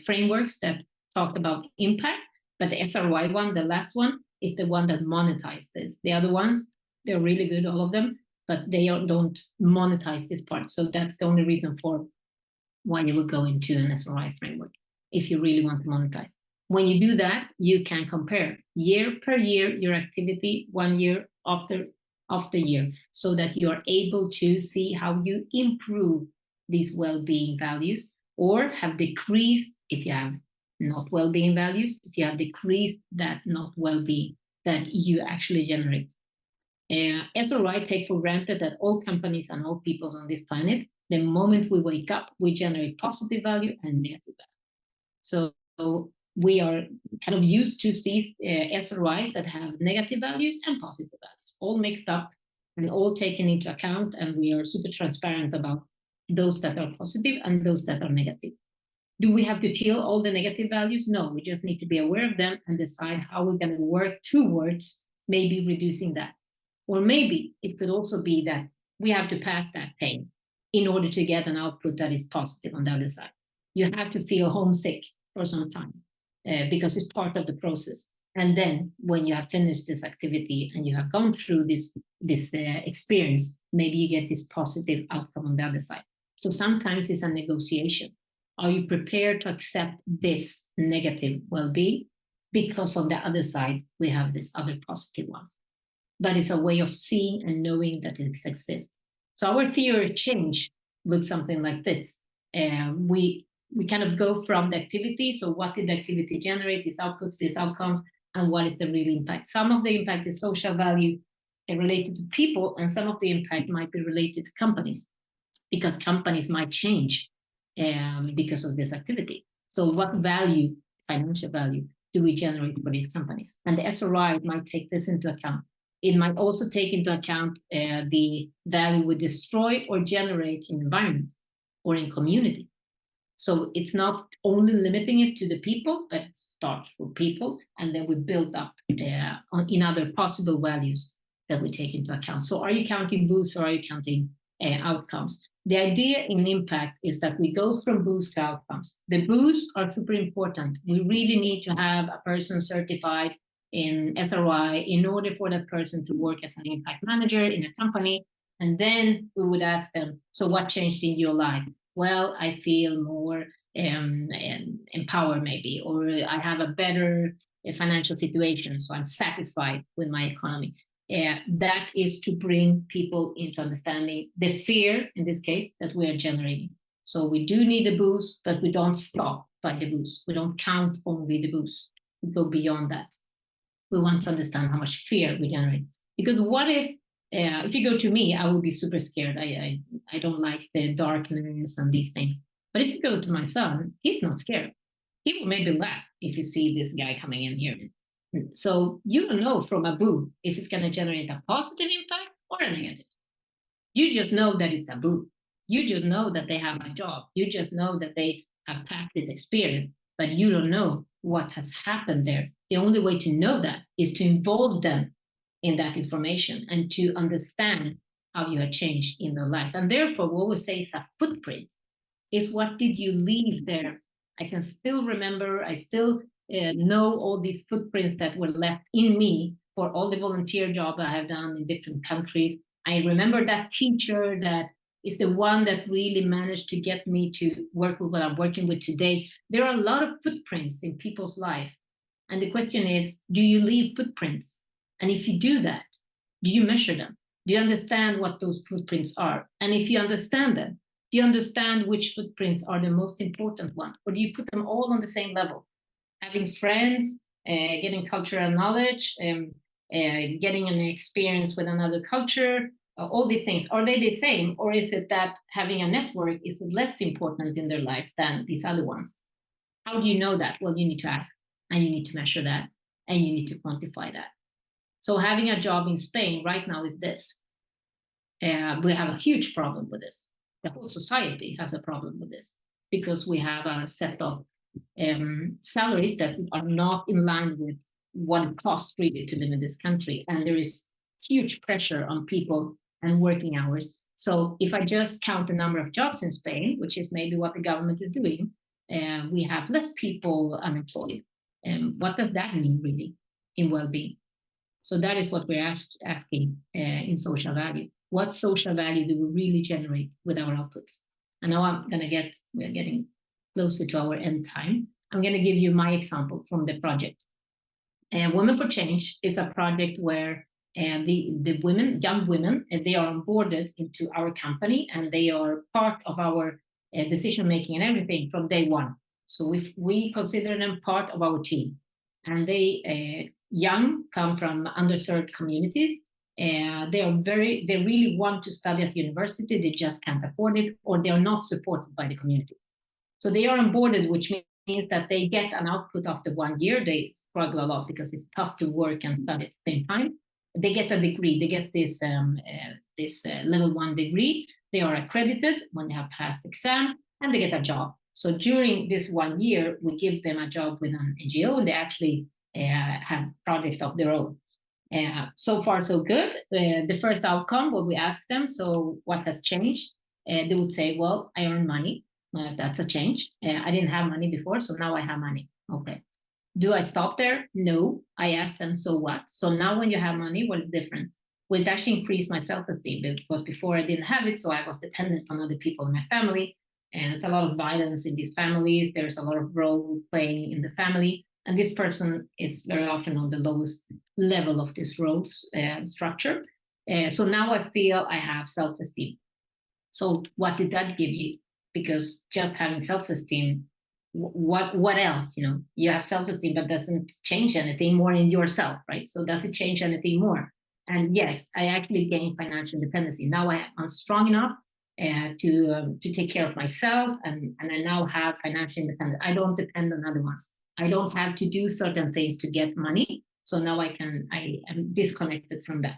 frameworks that talk about impact, but the SROI one, the last one, is the one that monetizes this. The other ones, they're really good, all of them, but they don't monetize this part. So that's the only reason for why you would go into an SROI framework, if you really want to monetize. When you do that, you can compare year per year your activity 1 year after year, so that you are able to see how you improve these well-being values, or have decreased if you have not well-being values, if you have decreased that not well-being that you actually generate. SROI take for granted that all companies and all people on this planet, the moment we wake up, we generate positive value and negative value. So we are kind of used to see SROIs that have negative values and positive values, all mixed up and all taken into account, and we are super transparent about those that are positive and those that are negative. Do we have to kill all the negative values? No, we just need to be aware of them and decide how we're going to work towards maybe reducing that. Or maybe it could also be that we have to pass that pain in order to get an output that is positive on the other side. You have to feel homesick for some time because it's part of the process. And then when you have finished this activity and you have gone through this experience, maybe you get this positive outcome on the other side. So sometimes it's a negotiation. Are you prepared to accept this negative well-being? Because on the other side, we have this other positive ones. But it's a way of seeing and knowing that it exists. So our theory of change looks something like this. We kind of go from the activity. So what did the activity generate, these outputs, these outcomes, and what is the real impact? Some of the impact is social value related to people, and some of the impact might be related to companies, because companies might change because of this activity. So what value, financial value, do we generate for these companies? And the SROI might take this into account. It might also take into account the value we destroy or generate in environment or in community. So it's not only limiting it to the people, but it starts with people, and then we build up in other possible values that we take into account. So are you counting boosts or are you counting outcomes? The idea in impact is that we go from boosts to outcomes. The boosts are super important. We really need to have a person certified in SROI in order for that person to work as an impact manager in a company. And then we would ask them, so what changed in your life? Well, I feel more empowered maybe, or I have a better financial situation, so I'm satisfied with my economy. That is to bring people into understanding the fear, in this case, that we are generating. So we do need a boost, but we don't stop by the boost. We don't count only the boost. We go beyond that. We want to understand how much fear we generate. Because what if you go to me, I will be super scared. I don't like the darkness and these things. But if you go to my son, he's not scared. He will maybe laugh if you see this guy coming in here. So you don't know from a boo if it's going to generate a positive impact or a negative. You just know that it's a boo. You just know that they have a job. You just know that they have passed this experience, but you don't know what has happened there. The only way to know that is to involve them in that information and to understand how you have changed in their life. And therefore, what we say is a footprint is what did you leave there? I can still remember, I still know all these footprints that were left in me for all the volunteer job I have done in different countries. I remember that teacher that is the one that really managed to get me to work with what I'm working with today. There are a lot of footprints in people's life. And the question is, do you leave footprints? And if you do that, do you measure them? Do you understand what those footprints are? And if you understand them, do you understand which footprints are the most important one? Or do you put them all on the same level? Having friends, getting cultural knowledge, getting an experience with another culture, all these things, are they the same, or is it that having a network is less important in their life than these other ones? How do you know that? Well, you need to ask, and you need to measure that, and you need to quantify that. So having a job in Spain right now is this. We have a huge problem with this. The whole society has a problem with this, because we have a set of salaries that are not in line with what it costs really to live in this country. And there is huge pressure on people and working hours. So if I just count the number of jobs in Spain, which is maybe what the government is doing, we have less people unemployed. What does that mean really in well-being? So that is what we're asking in social value. What social value do we really generate with our outputs? And now we're getting closer to our end time. I'm going to give you my example from the project. Women for Change is a project where the women, young women, they are onboarded into our company, and they are part of our decision making and everything from day one. So if we consider them part of our team, and they young, come from underserved communities. They really want to study at university, they just can't afford it, or they are not supported by the community. So they are onboarded, which means that they get an output after 1 year. They struggle a lot because it's tough to work and study at the same time. They get a degree, they get this level 1 degree. They are accredited when they have passed the exam, and they get a job. So during this 1 year, we give them a job with an NGO, and they actually have projects of their own. So far, so good. The first outcome, when we ask them, so what has changed? They would say, well, I earn money. That's a change. I didn't have money before, so now I have money. Okay. Do I stop there? No. I ask them, so what? So now when you have money, what is different? Well, it actually increased my self-esteem, because before I didn't have it, so I was dependent on other people in my family. And it's a lot of violence in these families. There's a lot of role playing in the family. And this person is very often on the lowest level of this role structure. So now I feel I have self-esteem. So what did that give you? Because just having self-esteem, what else? You have self-esteem, but doesn't change anything more in yourself, right? So does it change anything more? And yes, I actually gained financial independence. Now I'm strong enough to take care of myself, and I now have financial independence. I don't depend on other ones. I don't have to do certain things to get money. So now I am disconnected from that.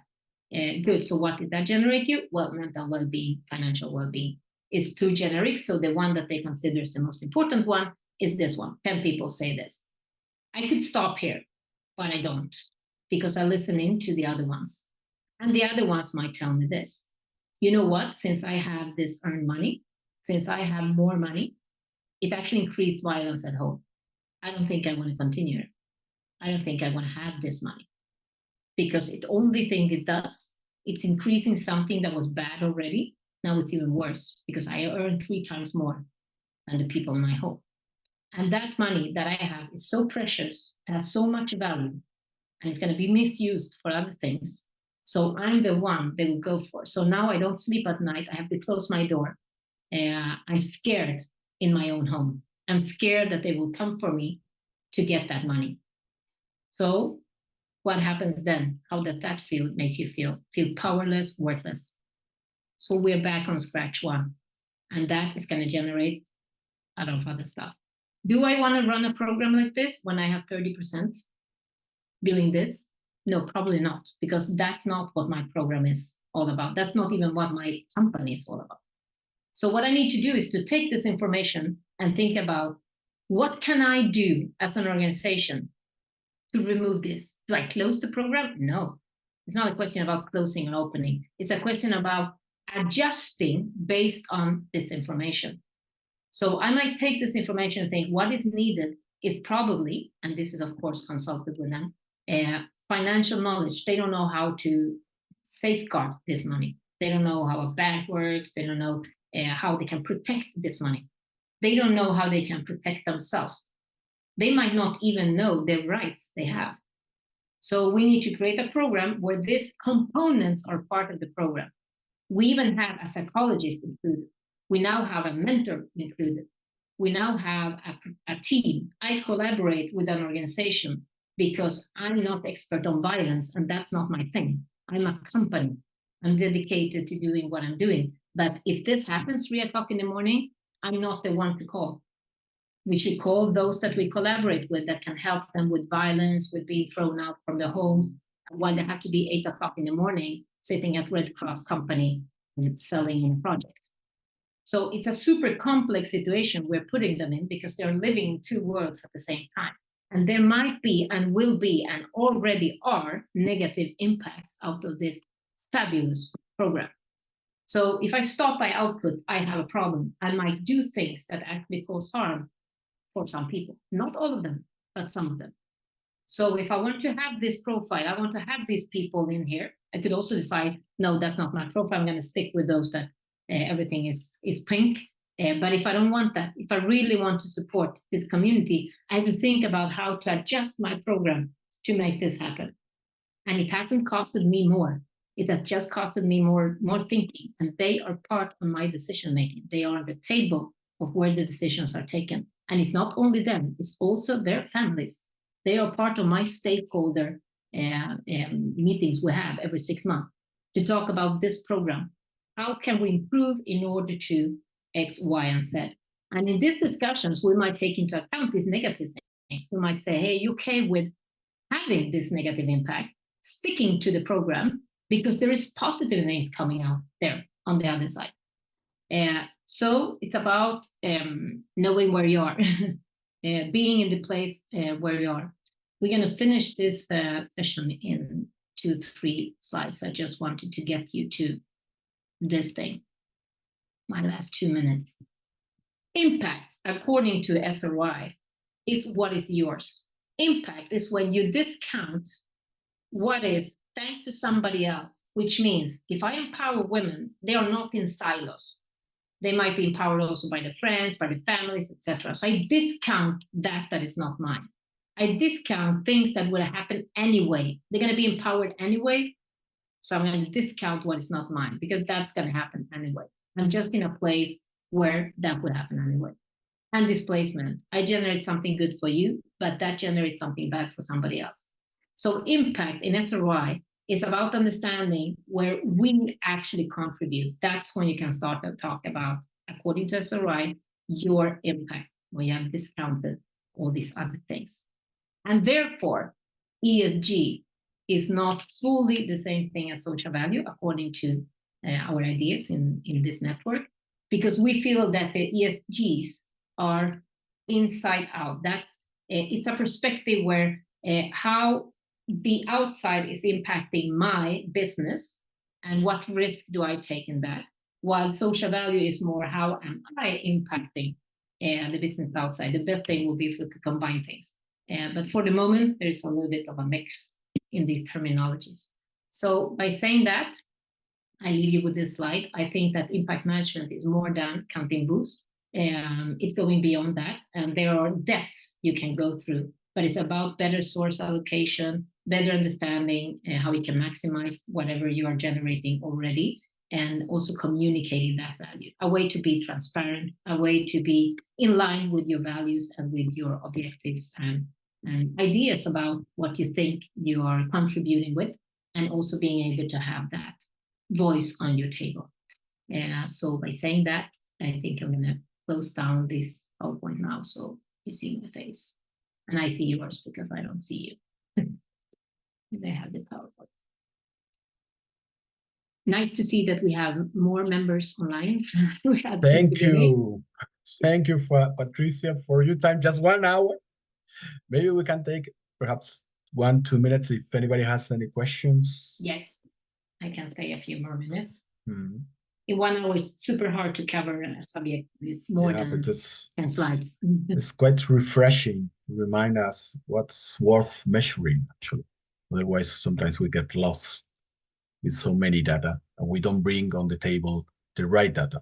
Good. So what did that generate you? Well, mental well-being, financial well-being is too generic. So the one that they consider is the most important one is this one. 10 people say this. I could stop here, but I don't, because I listen in to the other ones. And the other ones might tell me this. You know what? Since I have this earned money, since I have more money, it actually increased violence at home. I don't think I want to continue. I don't think I want to have this money, because the only thing it does, it's increasing something that was bad already. Now it's even worse, because I earn 3 times more than the people in my home. And that money that I have is so precious, it has so much value, and it's going to be misused for other things. So I'm the one they will go for. So now I don't sleep at night. I have to close my door. I'm scared in my own home. I'm scared that they will come for me to get that money. So what happens then? How does that feel? It makes you feel powerless, worthless. So we're back on scratch one. And that is going to generate a lot of other stuff. Do I want to run a program like this when I have 30% doing this? No, probably not, because that's not what my program is all about. That's not even what my company is all about. So what I need to do is to take this information and think about, what can I do as an organization to remove this? Do I close the program? No, it's not a question about closing and opening. It's a question about adjusting based on this information. So I might take this information and think what is needed is probably, and this is of course consulted with them, financial knowledge. They don't know how to safeguard this money. They don't know how a bank works. They don't know how they can protect this money. They don't know how they can protect themselves. They might not even know the rights they have. So we need to create a program where these components are part of the program. We even have a psychologist included. We now have a mentor included. We now have a team. I collaborate with an organization because I'm not expert on violence, and that's not my thing. I'm a company. I'm dedicated to doing what I'm doing. But if this happens 3 o'clock in the morning, I'm not the one to call. We should call those that we collaborate with that can help them with violence, with being thrown out from their homes, while they have to be 8 o'clock in the morning sitting at Red Cross company and selling in a project. So it's a super complex situation we're putting them in because they're living in two worlds at the same time. And there might be and will be and already are negative impacts out of this fabulous program. So if I stop my output, I have a problem. I might do things that actually cause harm for some people. Not all of them, but some of them. So if I want to have this profile, I want to have these people in here. I could also decide, no, that's not my profile. I'm going to stick with those that everything is pink. But if I don't want that, if I really want to support this community, I have to think about how to adjust my program to make this happen. And it hasn't costed me more. It has just costed me more thinking. And they are part of my decision making. They are on the table of where the decisions are taken. And it's not only them, it's also their families. They are part of my stakeholder meetings we have every 6 months to talk about this program. How can we improve in order to X, Y, and Z? And in these discussions, we might take into account these negative things. We might say, hey, you okay with having this negative impact, sticking to the program, because there is positive things coming out there on the other side. So it's about knowing where you are, being in the place where you are. We're going to finish this session in 2-3 slides. I just wanted to get you to this thing. My last 2 minutes. Impact, according to SROI, is what is yours. Impact is when you discount what is thanks to somebody else, which means if I empower women, they are not in silos. They might be empowered also by their friends, by their families, etc. So I discount that is not mine. I discount things that would have happened anyway. They're going to be empowered anyway. So I'm going to discount what is not mine because that's going to happen anyway. I'm just in a place where that would happen anyway. And displacement. I generate something good for you, but that generates something bad for somebody else. So impact in SROI is about understanding where we actually contribute. That's when you can start to talk about, according to SROI, your impact, when you have discounted all these other things. And therefore, ESG is not fully the same thing as social value, according to our ideas in this network, because we feel that the ESGs are inside out. It's a perspective where how the outside is impacting my business and what risk do I take in that, while social value is more how am I impacting the business outside. The best thing would be if we could combine things. But for the moment, there's a little bit of a mix in these terminologies. So by saying that, I leave you with this slide. I think that impact management is more than counting booths. It's going beyond that. And there are depths you can go through, but it's about better source allocation, better understanding how we can maximize whatever you are generating already, and also communicating that value. A way to be transparent, a way to be in line with your values and with your objectives and ideas about what you think you are contributing with, and also being able to have that voice on your table. So by saying that, I think I'm going to close down this PowerPoint now so you see my face. And I see yours because I don't see you. They have the PowerPoint. Nice to see that we have more members online. Thank you. Thank you, Patricia, for your time. Just 1 hour. Maybe we can take perhaps 1-2 minutes if anybody has any questions. Yes, I can stay a few more minutes. Mm-hmm. In 1 hour, it's super hard to cover a subject. It's more than 10 slides. It's quite refreshing to remind us what's worth measuring, actually. Otherwise, sometimes we get lost with so many data and we don't bring on the table the right data.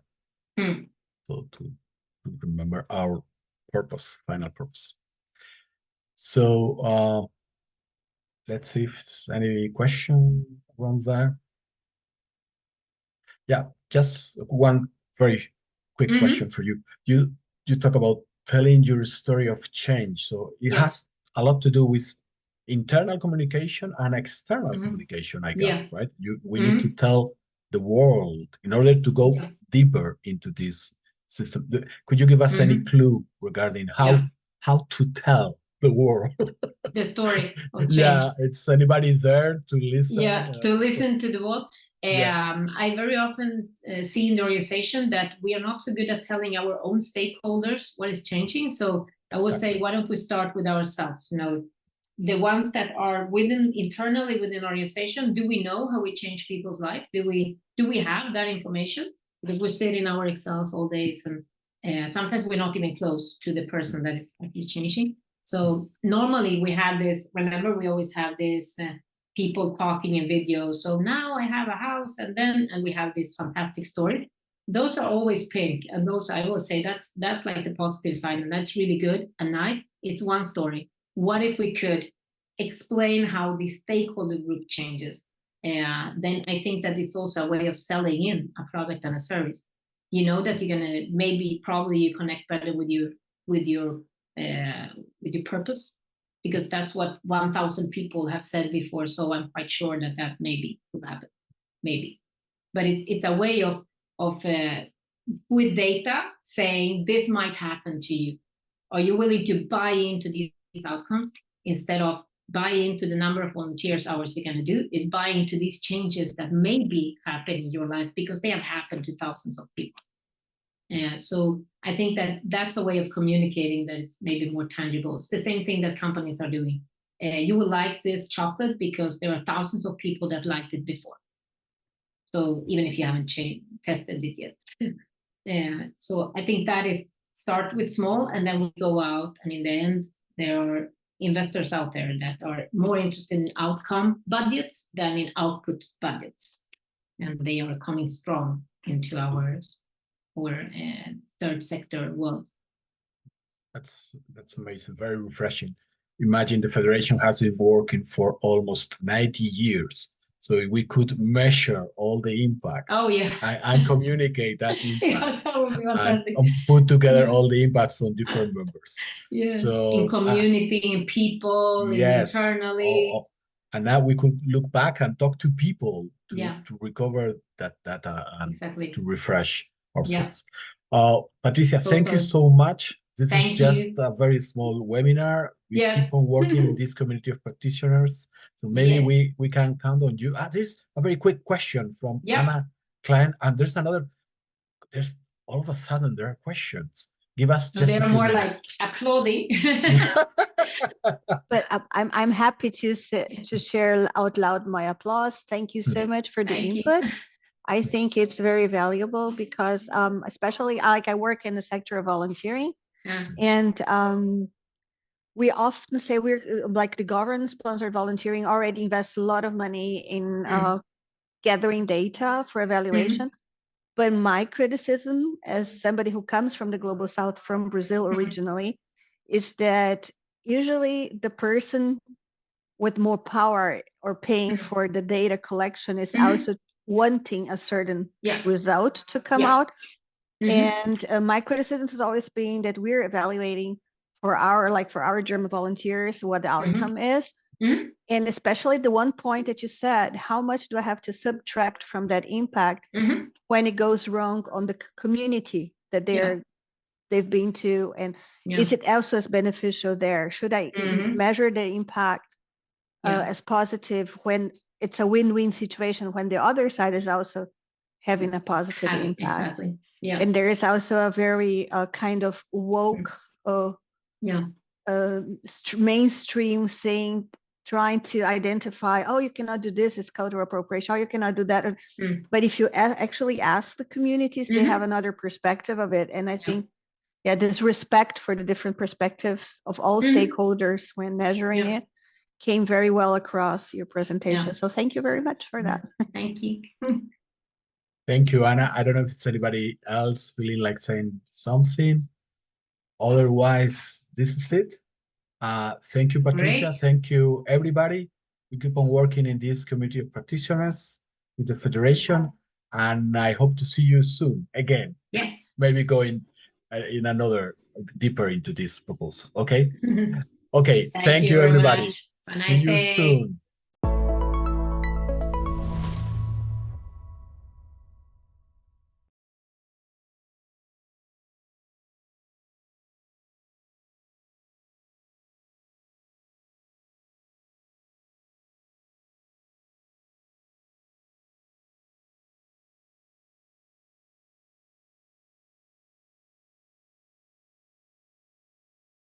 So to remember our purpose, final purpose. So let's see if there's any question around there. Yeah, just one very quick question for you. You talk about telling your story of change. So it has a lot to do with internal communication and external communication, I guess, right? We need to tell the world in order to go deeper into this system? Could you give us any clue regarding how to tell the world the story of change? Yeah, it's anybody there to listen? Yeah, to listen to the world. I very often see in the organization that we are not so good at telling our own stakeholders what is changing. So I would say, why don't we start with ourselves? You know, the ones that are internally within our organization, do we know how we change people's life? Do we have that information? Because we sit in our Excels all days, and sometimes we're not even close to the person that is actually changing. So normally we have this, remember, we always have this people talking in videos. So now I have a house, and we have this fantastic story. Those are always pink, and those I will say that's like the positive side, and that's really good and nice. It's one story. What if we could explain how the stakeholder group changes? Then I think that it's also a way of selling in a product and a service. You know that you're gonna probably you connect better with your purpose, because that's what 1,000 people have said before. So I'm quite sure that maybe will happen, maybe. But it's a way of with data saying this might happen to you. Are you willing to buy into these outcomes instead of buy into the number of volunteers hours you're going to do? Is buy into these changes that maybe happen in your life because they have happened to thousands of people. So I think that's a way of communicating that it's maybe more tangible. It's the same thing that companies are doing. You will like this chocolate because there are thousands of people that liked it before. So even if you haven't tested it yet. So I think that is start with small, and then we go out, and in the end, there are investors out there that are more interested in outcome budgets than in output budgets. And they are coming strong into our third sector world. That's amazing, very refreshing. Imagine the Federation has been working for almost 90 years. So we could measure all the impact and communicate that impact that would be fantastic. and put together all the impact from different members. Yes. So in community, in people, internally. And now we could look back and talk to people to recover that data and to refresh ourselves. Patricia, thank you so much. This is just a very small webinar. We keep on working in this community of practitioners. So maybe we can count on you. There's a very quick question from Anna Klein. And there's all of a sudden there are questions. Give us just a few more minutes. Like applauding. But I'm happy to share out loud my applause. Thank you so much for the input. I think it's very valuable because especially I work in the sector of volunteering, and we often say we're like the government-sponsored volunteering already invests a lot of money in gathering data for evaluation. But my criticism as somebody who comes from the Global South, from Brazil originally, is that usually the person with more power or paying for the data collection is also wanting a certain result to come out. And my criticism has always been that we're evaluating for our German volunteers what the outcome is. And especially the one point that you said, how much do I have to subtract from that impact when it goes wrong on the community that they've been to? And is it also as beneficial there? Should I measure the impact as positive when it's a win-win situation, when the other side is also having a positive impact? Exactly. And there is also a very kind of woke mainstream saying, trying to identify, oh, you cannot do this, it's cultural appropriation, oh, you cannot do that. But if you actually ask the communities, they have another perspective of it. And I think, this respect for the different perspectives of all stakeholders when measuring it came very well across your presentation. So thank you very much for that. Thank you. Thank you, Anna. I don't know if it's anybody else feeling like saying something. Otherwise, this is it. Thank you, Patricia. Great. Thank you, everybody. We keep on working in this community of practitioners with the Federation, and I hope to see you soon again. Yes. Maybe going in another deeper into this proposal. Okay. Okay. Thank you, everybody. See you soon.